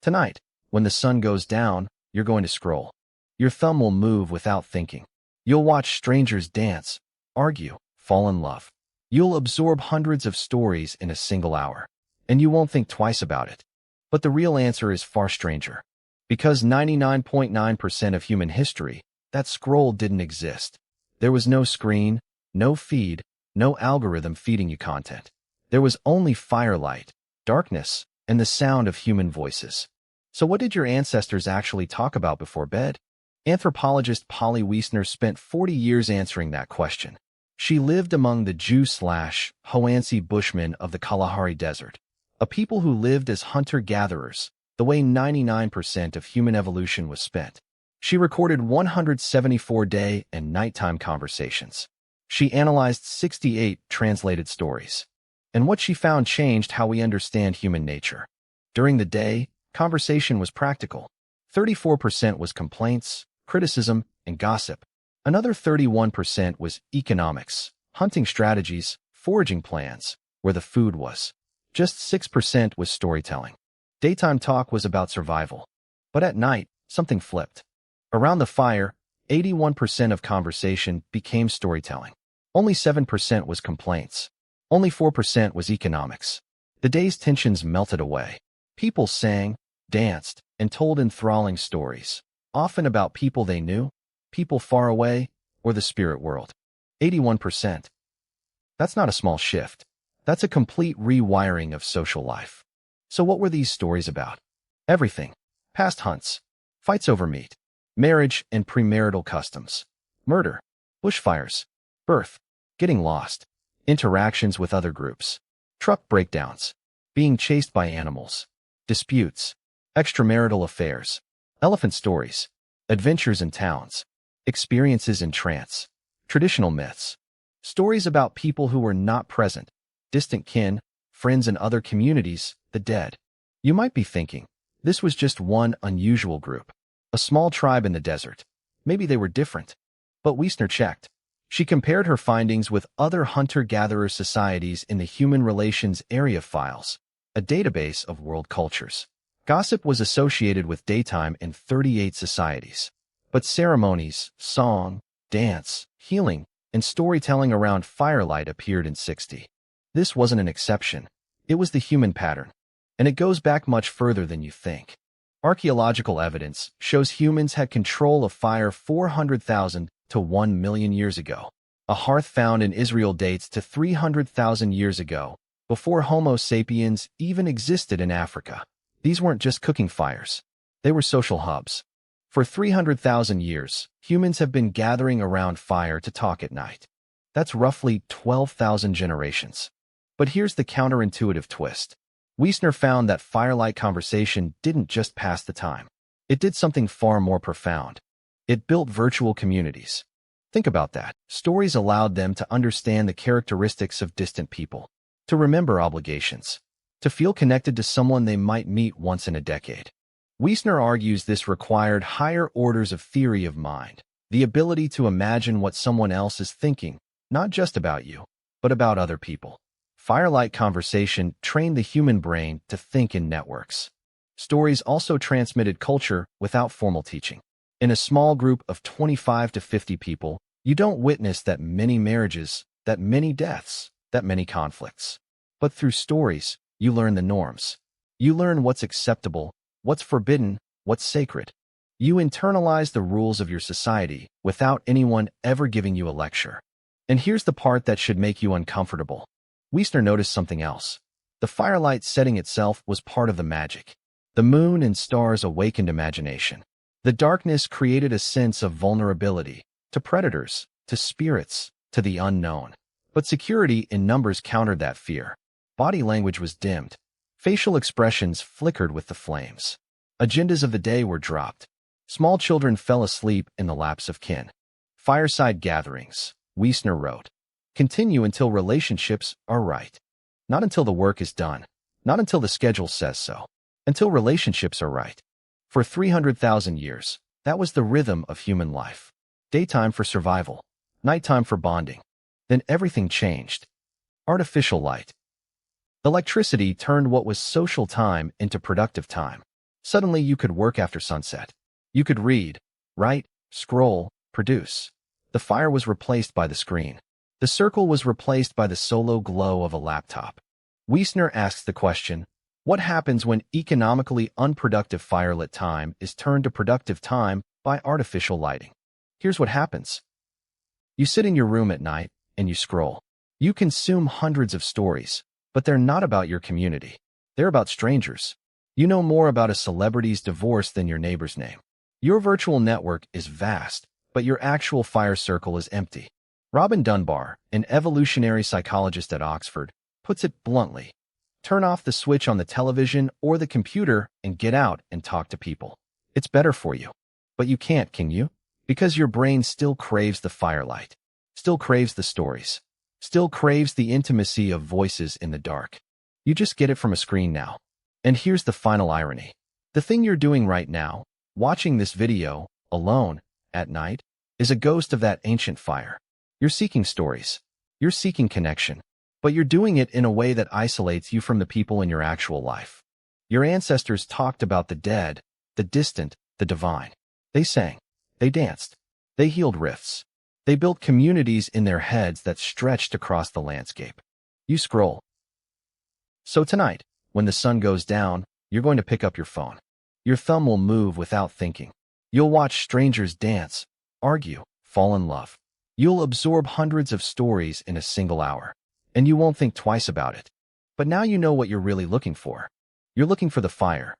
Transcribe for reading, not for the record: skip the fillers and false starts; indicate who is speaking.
Speaker 1: Tonight, when the sun goes down, you're going to scroll. Your thumb will move without thinking. You'll watch strangers dance, argue, fall in love. You'll absorb hundreds of stories in a single hour, and you won't think twice about it. But the real answer is far stranger. Because 99.9% of human history, that scroll didn't exist. There was no screen, no feed, no algorithm feeding you content. There was only firelight, darkness, and the sound of human voices. So what did your ancestors actually talk about before bed? Anthropologist Polly Wiessner spent 40 years answering that question. She lived among the Jew/Hoansi Bushmen of the Kalahari Desert, a people who lived as hunter-gatherers, the way 99% of human evolution was spent. She recorded 174 day and nighttime conversations. She analyzed 68 translated stories. And what she found changed how we understand human nature. During the day, conversation was practical. 34% was complaints, criticism, and gossip. Another 31% was economics, hunting strategies, foraging plans, where the food was. Just 6% was storytelling. Daytime talk was about survival. But at night, something flipped. Around the fire, 81% of conversation became storytelling. Only 7% was complaints. Only 4% was economics. The day's tensions melted away. People sang, danced, and told enthralling stories, often about people they knew, people far away, or the spirit world. 81%. That's not a small shift. That's a complete rewiring of social life. So what were these stories about? Everything. Past hunts, fights over meat, marriage and premarital customs, murder, bushfires, birth, getting lost, interactions with other groups, truck breakdowns, being chased by animals, disputes, extramarital affairs, elephant stories, adventures in towns, experiences in trance, traditional myths, stories about people who were not present, distant kin, friends in other communities, the dead. You might be thinking, this was just one unusual group, a small tribe in the desert. Maybe they were different. But Wiessner checked. She compared her findings with other hunter-gatherer societies in the Human Relations Area Files, a database of world cultures. Gossip was associated with daytime in 38 societies. But ceremonies, song, dance, healing, and storytelling around firelight appeared in 60. This wasn't an exception. It was the human pattern. And it goes back much further than you think. Archaeological evidence shows humans had control of fire 400,000 to 1 million years ago. A hearth found in Israel dates to 300,000 years ago, before Homo sapiens even existed in Africa. These weren't just cooking fires. They were social hubs. For 300,000 years, humans have been gathering around fire to talk at night. That's roughly 12,000 generations. But here's the counterintuitive twist. Wiessner found that firelight conversation didn't just pass the time. It did something far more profound. It built virtual communities. Think about that. Stories allowed them to understand the characteristics of distant people, to remember obligations, to feel connected to someone they might meet once in a decade. Wiessner argues this required higher orders of theory of mind, the ability to imagine what someone else is thinking, not just about you, but about other people. Firelight conversation trained the human brain to think in networks. Stories also transmitted culture without formal teaching. In a small group of 25 to 50 people, you don't witness that many marriages, that many deaths, that many conflicts. But through stories, you learn the norms. You learn what's acceptable, what's forbidden, what's sacred. You internalize the rules of your society without anyone ever giving you a lecture. And here's the part that should make you uncomfortable. Wiessner noticed something else. The firelight setting itself was part of the magic. The moon and stars awakened imagination. The darkness created a sense of vulnerability to predators, to spirits, to the unknown. But security in numbers countered that fear. Body language was dimmed. Facial expressions flickered with the flames. Agendas of the day were dropped. Small children fell asleep in the laps of kin. Fireside gatherings, Wiessner wrote, continue until relationships are right. Not until the work is done. Not until the schedule says so. Until relationships are right. For 300,000 years, that was the rhythm of human life. Daytime for survival. Nighttime for bonding. Then everything changed. Artificial light. Electricity turned what was social time into productive time. Suddenly you could work after sunset. You could read, write, scroll, produce. The fire was replaced by the screen. The circle was replaced by the solo glow of a laptop. Wiessner asks the question, what happens when economically unproductive firelit time is turned to productive time by artificial lighting? Here's what happens. You sit in your room at night and you scroll. You consume hundreds of stories, but they're not about your community. They're about strangers. You know more about a celebrity's divorce than your neighbor's name. Your virtual network is vast, but your actual fire circle is empty. Robin Dunbar, an evolutionary psychologist at Oxford, puts it bluntly. Turn off the switch on the television or the computer and get out and talk to people. It's better for you. But you can't, can you? Because your brain still craves the firelight, still craves the stories, still craves the intimacy of voices in the dark. You just get it from a screen now. And here's the final irony. The thing you're doing right now, watching this video, alone, at night, is a ghost of that ancient fire. You're seeking stories. You're seeking connection. But you're doing it in a way that isolates you from the people in your actual life. Your ancestors talked about the dead, the distant, the divine. They sang. They danced. They healed rifts. They built communities in their heads that stretched across the landscape. You scroll. So tonight, when the sun goes down, you're going to pick up your phone. Your thumb will move without thinking. You'll watch strangers dance, argue, fall in love. You'll absorb hundreds of stories in a single hour. And you won't think twice about it. But now you know what you're really looking for. You're looking for the fire,